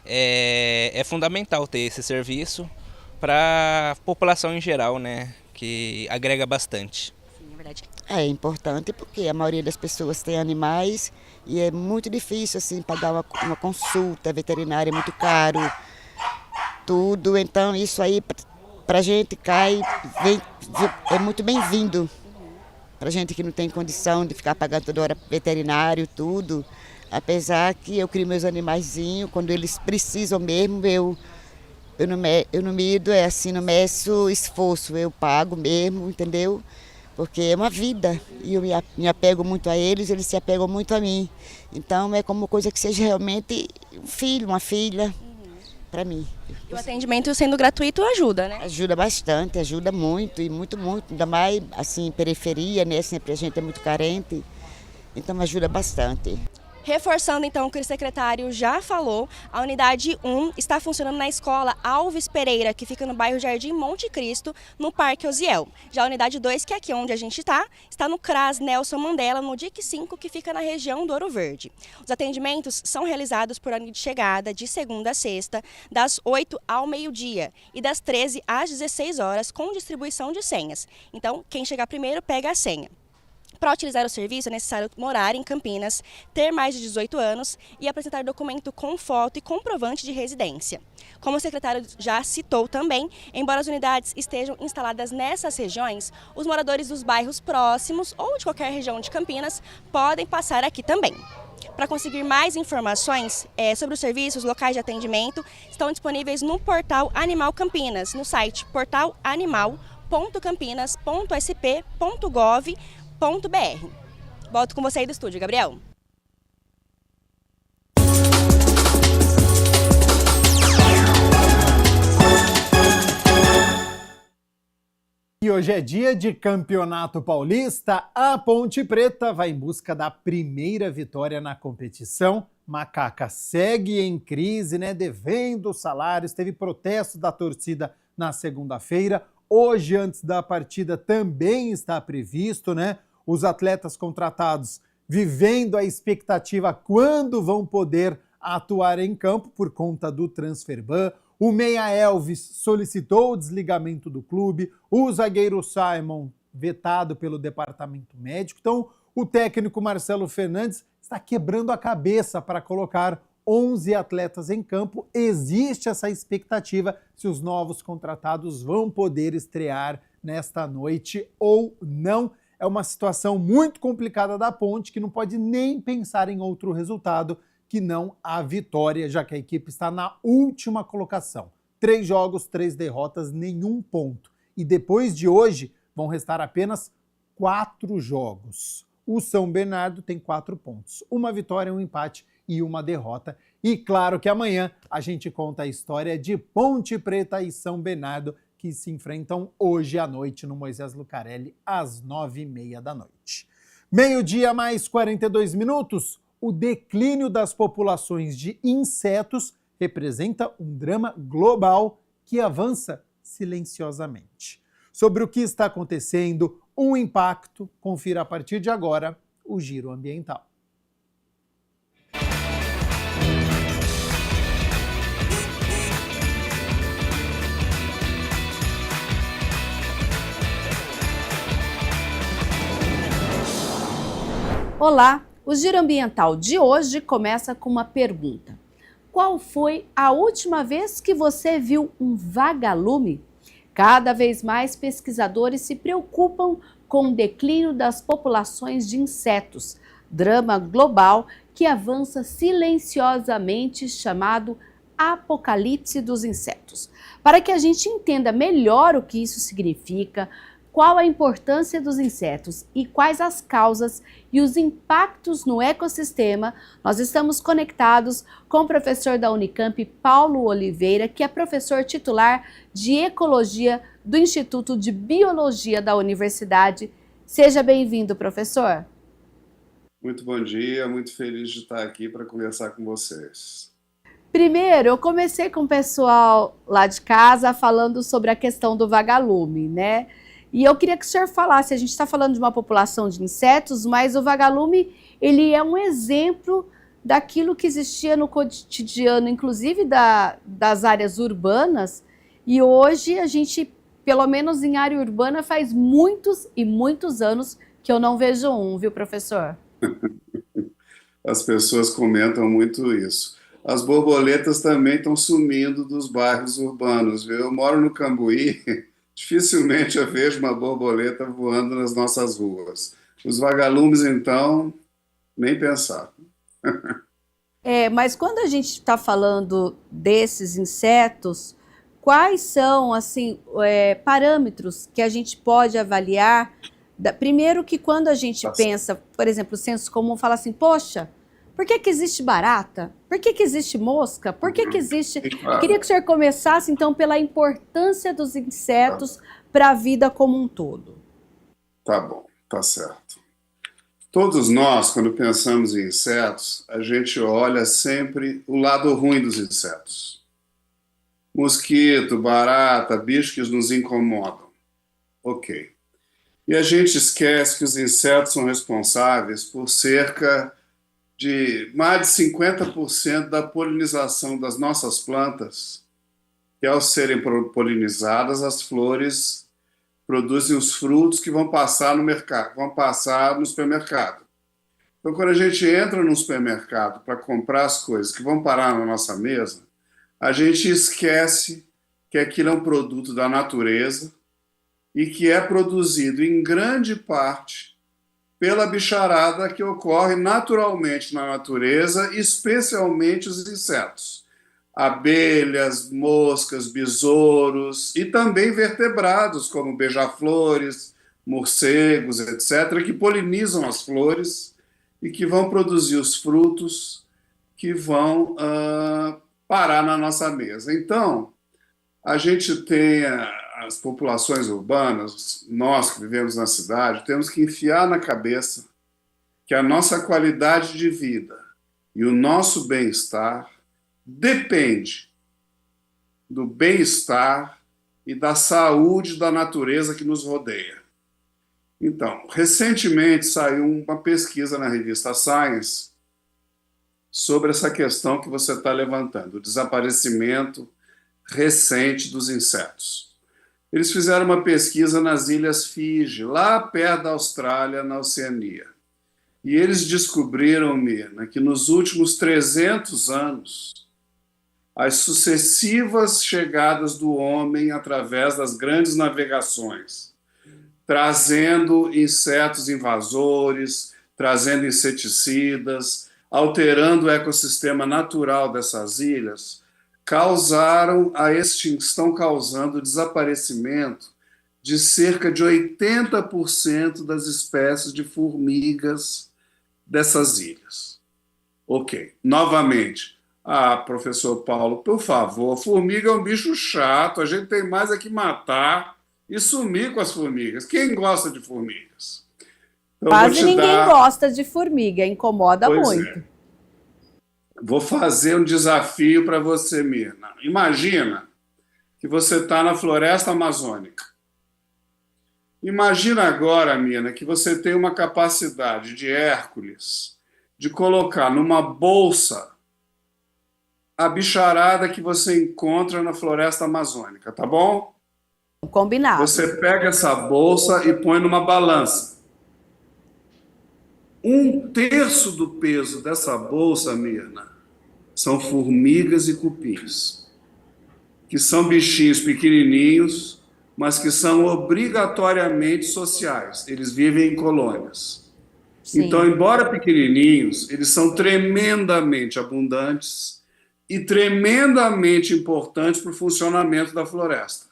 T: É fundamental ter esse serviço para a população em geral, né, que agrega bastante.
Q: Sim, é verdade.
U: É importante porque a maioria das pessoas tem animais e é muito difícil assim pagar uma consulta veterinária, é muito caro, tudo. Então isso aí para a gente é muito bem-vindo. Para a gente que não tem condição de ficar pagando toda hora veterinário, tudo. Apesar que eu crio meus animaizinhos, quando eles precisam mesmo, eu não mido, não meço esforço, eu pago mesmo, entendeu? Porque é uma vida e eu me apego muito a eles, eles se apegam muito a mim. Então é como coisa que seja realmente um filho, uma filha, para mim.
Q: E o atendimento sendo gratuito ajuda, né?
U: Ajuda bastante, ajuda muito e muito, ainda mais assim, periferia, né? Sempre a gente é muito carente, então ajuda bastante.
Q: Reforçando então o que o secretário já falou, a unidade 1 está funcionando na escola Alves Pereira, que fica no bairro Jardim Monte Cristo, no Parque Osiel. Já a unidade 2, que é aqui onde a gente está no CRAS Nelson Mandela, no DIC 5, que fica na região do Ouro Verde. Os atendimentos são realizados por ordem de chegada, de segunda a sexta, das 8 ao meio-dia e das 13 às 16 horas, com distribuição de senhas. Então, quem chegar primeiro pega a senha. Para utilizar o serviço é necessário morar em Campinas, ter mais de 18 anos e apresentar documento com foto e comprovante de residência. Como o secretário já citou também, embora as unidades estejam instaladas nessas regiões, os moradores dos bairros próximos ou de qualquer região de Campinas podem passar aqui também. Para conseguir mais informações sobre os serviços, locais de atendimento, estão disponíveis no portal Animal Campinas, no site portalanimal.campinas.sp.gov.br. Volto com você aí do estúdio, Gabriel.
D: E hoje é dia de Campeonato Paulista. A Ponte Preta vai em busca da primeira vitória na competição. Macaca segue em crise, né? Devendo salários. Teve protesto da torcida na segunda-feira. Hoje, antes da partida, também está previsto, né? Os atletas contratados vivendo a expectativa quando vão poder atuar em campo por conta do transfer ban. O meia Elvis solicitou o desligamento do clube, o zagueiro Simon vetado pelo departamento médico. Então, o técnico Marcelo Fernandes está quebrando a cabeça para colocar 11 atletas em campo. Existe essa expectativa se os novos contratados vão poder estrear nesta noite ou não. É uma situação muito complicada da Ponte, que não pode nem pensar em outro resultado que não a vitória, já que a equipe está na última colocação. 3 jogos, 3 derrotas, nenhum ponto. E depois de hoje, vão restar apenas 4 jogos. O São Bernardo tem 4 pontos. 1 vitória, 1 empate e 1 derrota. E claro que amanhã a gente conta a história de Ponte Preta e São Bernardo, que se enfrentam hoje à noite no Moisés Lucarelli, às 9h30 da noite. 12h mais 42 minutos. O declínio das populações de insetos representa um drama global que avança silenciosamente. Sobre o que está acontecendo, o impacto, confira a partir de agora o Giro Ambiental.
C: Olá, o Giro Ambiental de hoje começa com uma pergunta. Qual foi a última vez que você viu um vagalume? Cada vez mais pesquisadores se preocupam com o declínio das populações de insetos, drama global que avança silenciosamente, chamado apocalipse dos insetos. Para que a gente entenda melhor o que isso significa, qual a importância dos insetos e quais as causas e os impactos no ecossistema, nós estamos conectados com o professor da Unicamp, Paulo Oliveira, que é professor titular de Ecologia do Instituto de Biologia da Universidade. Seja bem-vindo, professor.
V: Muito bom dia, muito feliz de estar aqui para conversar com vocês.
C: Primeiro, eu comecei com o pessoal lá de casa falando sobre a questão do vagalume, né? E eu queria que o senhor falasse, a gente está falando de uma população de insetos, mas o vagalume, ele é um exemplo daquilo que existia no cotidiano, inclusive das áreas urbanas, e hoje a gente, pelo menos em área urbana, faz muitos e muitos anos que eu não vejo um, viu, professor?
V: As pessoas comentam muito isso. As borboletas também estão sumindo dos bairros urbanos, viu? Eu moro no Cambuí. Dificilmente eu vejo uma borboleta voando nas nossas ruas. Os vagalumes, então, nem pensar.
C: Mas quando a gente está falando desses insetos, quais são, assim, parâmetros que a gente pode avaliar? Primeiro que quando a gente pensa, por exemplo, o senso comum fala assim, poxa, por que existe barata? Por que existe mosca? Por que existe... Eu queria que o senhor começasse, então, pela importância dos insetos para a vida como um todo.
V: Tá bom, tá certo. Todos nós, quando pensamos em insetos, a gente olha sempre o lado ruim dos insetos. Mosquito, barata, bichos que nos incomodam. Ok. E a gente esquece que os insetos são responsáveis por cerca de mais de 50% da polinização das nossas plantas, que ao serem polinizadas, as flores produzem os frutos que vão passar no mercado, vão passar no supermercado. Então, quando a gente entra no supermercado para comprar as coisas que vão parar na nossa mesa, a gente esquece que aquilo é um produto da natureza e que é produzido em grande parte pela bicharada que ocorre naturalmente na natureza, especialmente os insetos. Abelhas, moscas, besouros e também vertebrados, como beija-flores, morcegos, etc., que polinizam as flores e que vão produzir os frutos que vão parar na nossa mesa. Então, a gente tem as populações urbanas, nós que vivemos na cidade, temos que enfiar na cabeça que a nossa qualidade de vida e o nosso bem-estar depende do bem-estar e da saúde da natureza que nos rodeia. Então, recentemente saiu uma pesquisa na revista Science sobre essa questão que você está levantando, o desaparecimento recente dos insetos. Eles fizeram uma pesquisa nas Ilhas Fiji, lá perto da Austrália, na Oceania. E eles descobriram, Mirna, que nos últimos 300 anos, as sucessivas chegadas do homem através das grandes navegações, trazendo insetos invasores, trazendo inseticidas, alterando o ecossistema natural dessas ilhas, causaram a extinção, causando o desaparecimento de cerca de 80% das espécies de formigas dessas ilhas. Ok, novamente, professor Paulo, por favor, formiga é um bicho chato, a gente tem mais é que matar e sumir com as formigas. Quem gosta de formigas? Então,
C: quase ninguém gosta de formiga, incomoda muito.
V: É. Vou fazer um desafio para você, Mirna. Imagina que você está na floresta amazônica. Imagina agora, Mirna, que você tem uma capacidade de Hércules de colocar numa bolsa a bicharada que você encontra na floresta amazônica, tá bom?
C: Combinado.
V: Você pega essa bolsa e põe numa balança. 1/3 do peso dessa bolsa, Mirna, são formigas e cupins, que são bichinhos pequenininhos, mas que são obrigatoriamente sociais. Eles vivem em colônias. Sim. Então, embora pequenininhos, eles são tremendamente abundantes e tremendamente importantes para o funcionamento da floresta.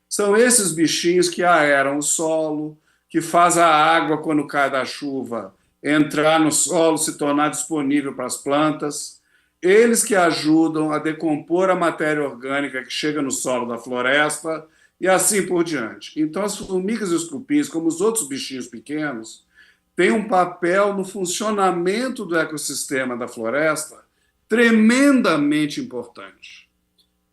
V: São esses bichinhos que aeram o solo, que faz a água, quando cai da chuva, entrar no solo, se tornar disponível para as plantas. Eles que ajudam a decompor a matéria orgânica que chega no solo da floresta e assim por diante. Então, as formigas e os cupins, como os outros bichinhos pequenos, têm um papel no funcionamento do ecossistema da floresta tremendamente importante.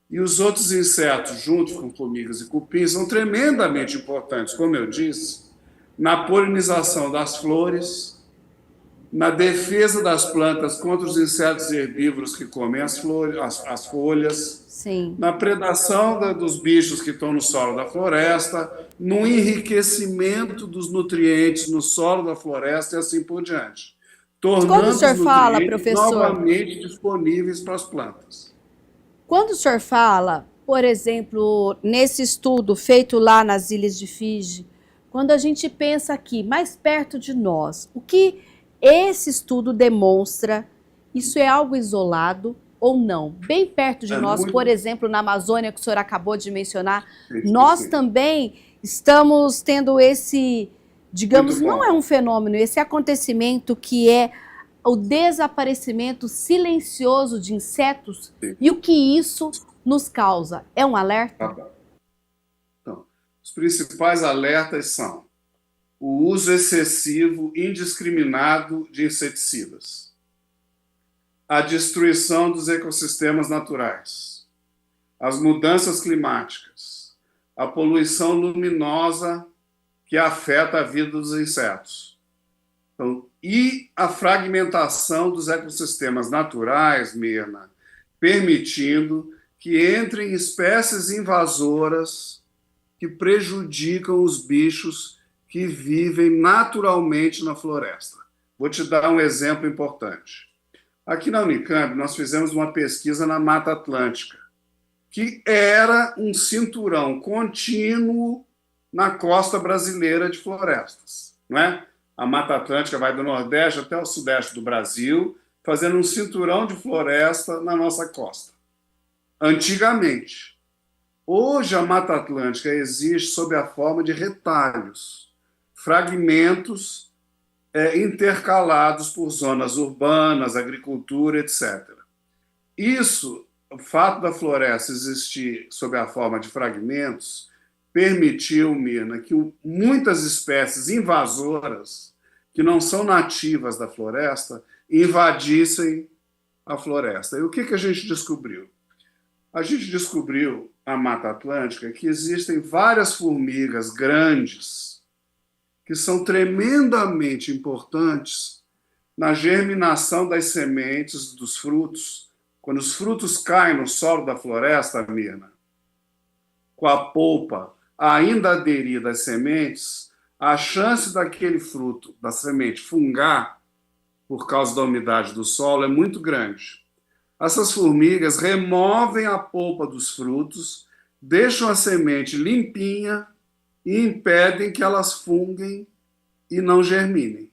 V: E os outros insetos, junto com formigas e cupins, são tremendamente importantes, como eu disse, na polinização das flores, na defesa das plantas contra os insetos herbívoros que comem as folhas,
C: sim,
V: na predação dos bichos que estão no solo da floresta, no enriquecimento dos nutrientes no solo da floresta e assim por diante, tornando os nutrientes novamente disponíveis para as plantas.
C: Quando o senhor fala, por exemplo, nesse estudo feito lá nas Ilhas de Fiji, quando a gente pensa aqui, mais perto de nós, o que esse estudo demonstra, isso é algo isolado ou não? Bem perto de nós, por exemplo, na Amazônia, que o senhor acabou de mencionar, nós também estamos tendo esse, digamos, não é um fenômeno, esse acontecimento que é o desaparecimento silencioso de insetos. E o que isso nos causa? É um alerta?
V: Então, os principais alertas são o uso excessivo, indiscriminado de inseticidas, a destruição dos ecossistemas naturais, as mudanças climáticas, a poluição luminosa que afeta a vida dos insetos. Então, e a fragmentação dos ecossistemas naturais, Mirna, permitindo que entrem espécies invasoras que prejudicam os bichos que vivem naturalmente na floresta. Vou te dar um exemplo importante. Aqui na Unicamp, nós fizemos uma pesquisa na Mata Atlântica, que era um cinturão contínuo na costa brasileira de florestas, não é? A Mata Atlântica vai do Nordeste até o Sudeste do Brasil, fazendo um cinturão de floresta na nossa costa. Antigamente. Hoje, a Mata Atlântica existe sob a forma de retalhos, fragmentos intercalados por zonas urbanas, agricultura, etc. Isso, o fato da floresta existir sob a forma de fragmentos, permitiu, Mirna, que muitas espécies invasoras, que não são nativas da floresta, invadissem a floresta. E o que a gente descobriu? A gente descobriu, na Mata Atlântica, que existem várias formigas grandes que são tremendamente importantes na germinação das sementes dos frutos. Quando os frutos caem no solo da floresta, Mirna, com a polpa ainda aderida às sementes, a chance daquele fruto, da semente, fungar por causa da umidade do solo é muito grande. Essas formigas removem a polpa dos frutos, deixam a semente limpinha e impedem que elas funguem e não germinem.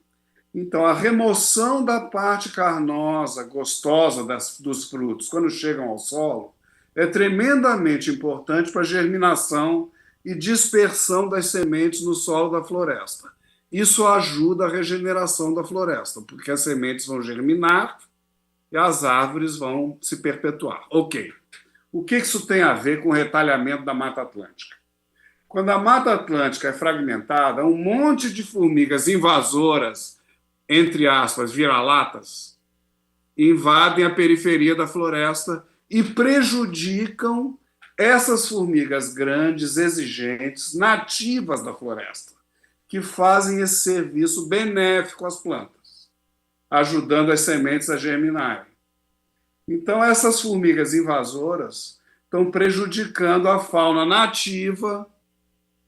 V: Então, a remoção da parte carnosa, gostosa dos frutos, quando chegam ao solo, é tremendamente importante para a germinação e dispersão das sementes no solo da floresta. Isso ajuda a regeneração da floresta, porque as sementes vão germinar e as árvores vão se perpetuar. Ok. O que isso tem a ver com o retalhamento da Mata Atlântica? Quando a Mata Atlântica é fragmentada, um monte de formigas invasoras, entre aspas, vira-latas, invadem a periferia da floresta e prejudicam essas formigas grandes, exigentes, nativas da floresta, que fazem esse serviço benéfico às plantas, ajudando as sementes a germinarem. Então, essas formigas invasoras estão prejudicando a fauna nativa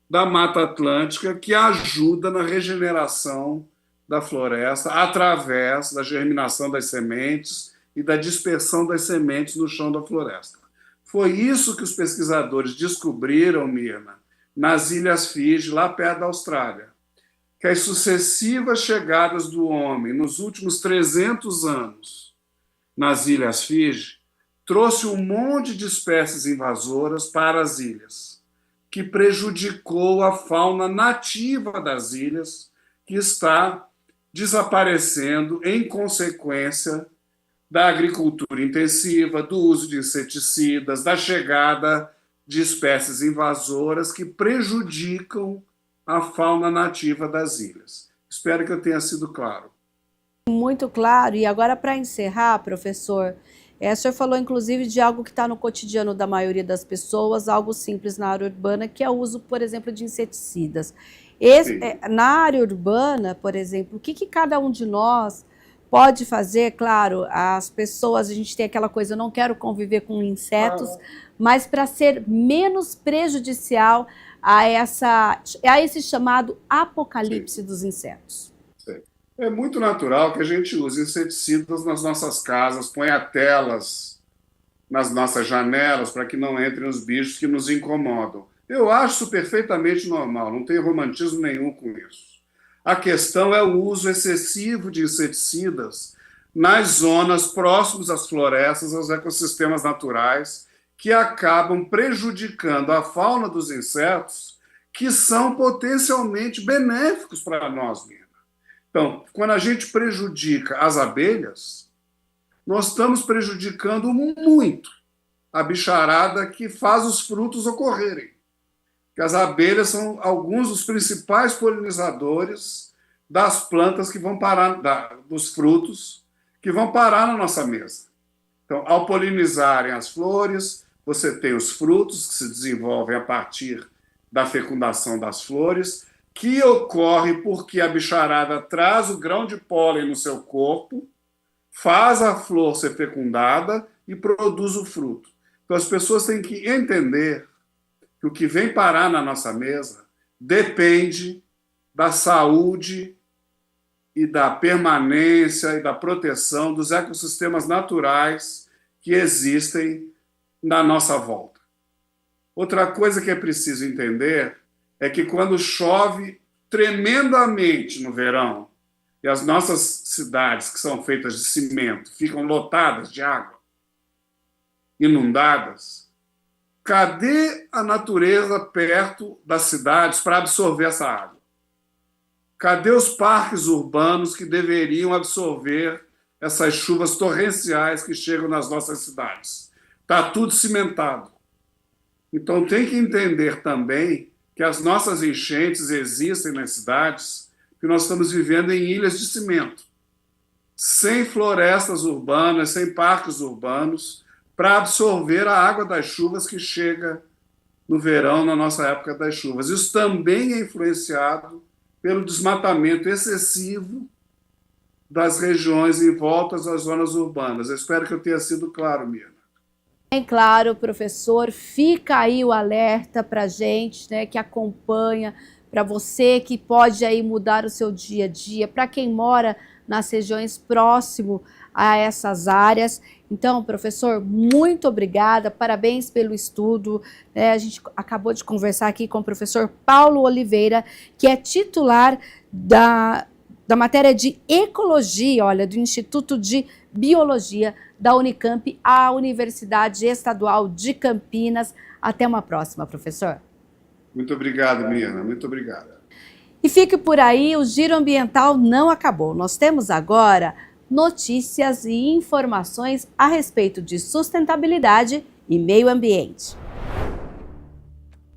V: da Mata Atlântica, que ajuda na regeneração da floresta através da germinação das sementes e da dispersão das sementes no chão da floresta. Foi isso que os pesquisadores descobriram, Mirna, nas Ilhas Fiji, lá perto da Austrália, que as sucessivas chegadas do homem nos últimos 300 anos nas Ilhas Fiji trouxe um monte de espécies invasoras para as ilhas, que prejudicou a fauna nativa das ilhas, que está desaparecendo em consequência da agricultura intensiva, do uso de inseticidas, da chegada de espécies invasoras que prejudicam a fauna nativa das ilhas. Espero que eu tenha sido claro.
C: Muito claro. E agora, para encerrar, professor, o senhor falou inclusive de algo que está no cotidiano da maioria das pessoas, algo simples na área urbana, que é o uso, por exemplo, de inseticidas. Na área urbana, por exemplo, o que cada um de nós pode fazer? Claro, as pessoas, a gente tem aquela coisa, eu não quero conviver com insetos, mas para ser menos prejudicial a esse chamado apocalipse dos insetos.
V: É muito natural que a gente use inseticidas nas nossas casas, ponha telas nas nossas janelas para que não entrem os bichos que nos incomodam. Eu acho isso perfeitamente normal, não tem romantismo nenhum com isso. A questão é o uso excessivo de inseticidas nas zonas próximas às florestas, aos ecossistemas naturais, que acabam prejudicando a fauna dos insetos, que são potencialmente benéficos para nós mesmos. Então, quando a gente prejudica as abelhas, nós estamos prejudicando muito a bicharada que faz os frutos ocorrerem. Que as abelhas são alguns dos principais polinizadores das plantas que vão parar, dos frutos que vão parar na nossa mesa. Então, ao polinizarem as flores, você tem os frutos que se desenvolvem a partir da fecundação das flores, que ocorre porque a bicharada traz o grão de pólen no seu corpo, faz a flor ser fecundada e produz o fruto. Então, as pessoas têm que entender que o que vem parar na nossa mesa depende da saúde e da permanência e da proteção dos ecossistemas naturais que existem na nossa volta. Outra coisa que é preciso entender é que quando chove tremendamente no verão e as nossas cidades, que são feitas de cimento, ficam lotadas de água, inundadas, cadê a natureza perto das cidades para absorver essa água? Cadê os parques urbanos que deveriam absorver essas chuvas torrenciais que chegam nas nossas cidades? Está tudo cimentado. Então tem que entender também que as nossas enchentes existem nas cidades, que nós estamos vivendo em ilhas de cimento, sem florestas urbanas, sem parques urbanos, para absorver a água das chuvas que chega no verão, na nossa época das chuvas. Isso também é influenciado pelo desmatamento excessivo das regiões em volta às zonas urbanas. Eu espero que eu tenha sido claro, Mirna.
C: Bem claro, professor, fica aí o alerta para a gente, né, que acompanha, para você que pode aí mudar o seu dia a dia, para quem mora nas regiões próximo a essas áreas. Então, professor, muito obrigada, parabéns pelo estudo. A gente acabou de conversar aqui com o professor Paulo Oliveira, que é titular da matéria de Ecologia, olha, do Instituto de Biologia da Unicamp, a Universidade Estadual de Campinas. Até uma próxima, professor.
V: Muito obrigado, Mirna, muito obrigado.
C: E fique por aí, o Giro Ambiental não acabou. Nós temos agora notícias e informações a respeito de sustentabilidade e meio ambiente.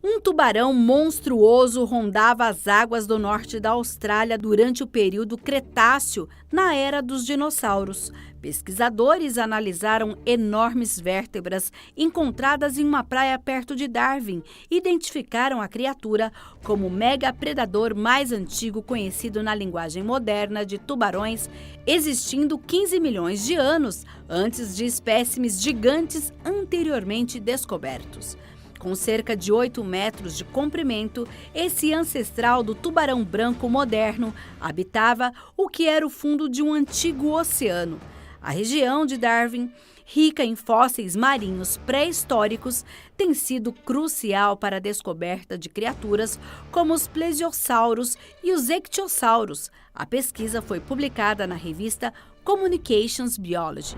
C: Um tubarão monstruoso rondava as águas do norte da Austrália durante o período Cretáceo, na era dos dinossauros. Pesquisadores analisaram enormes vértebras encontradas em uma praia perto de Darwin e identificaram a criatura como o megapredador mais antigo conhecido na linguagem moderna de tubarões, existindo 15 milhões de anos antes de espécimes gigantes anteriormente descobertos. Com cerca de 8 metros de comprimento, esse ancestral do tubarão branco moderno habitava o que era o fundo de um antigo oceano. A região de Darwin, rica em fósseis marinhos pré-históricos, tem sido crucial para a descoberta de criaturas como os plesiosauros e os ictiossauros. A pesquisa foi publicada na revista Communications Biology.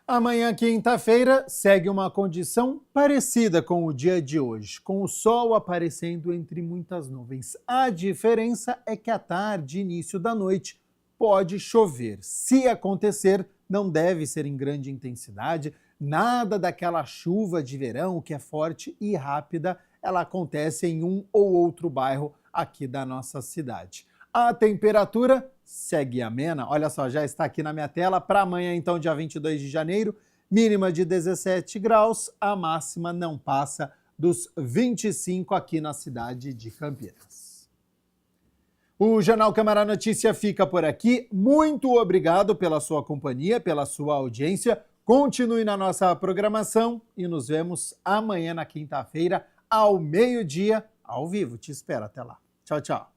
D: Amanhã, quinta-feira, segue uma condição parecida com o dia de hoje, com o sol aparecendo entre muitas nuvens. A diferença é que à tarde e início da noite pode chover. Se acontecer, não deve ser em grande intensidade, nada daquela chuva de verão que é forte e rápida, ela acontece em um ou outro bairro aqui da nossa cidade. A temperatura segue amena, olha só, já está aqui na minha tela, para amanhã então, dia 22 de janeiro, mínima de 17 graus, a máxima não passa dos 25 aqui na cidade de Campinas. O Jornal Câmara Notícia fica por aqui, muito obrigado pela sua companhia, pela sua audiência, continue na nossa programação e nos vemos amanhã na quinta-feira, ao meio-dia, ao vivo, te espero até lá. Tchau, tchau.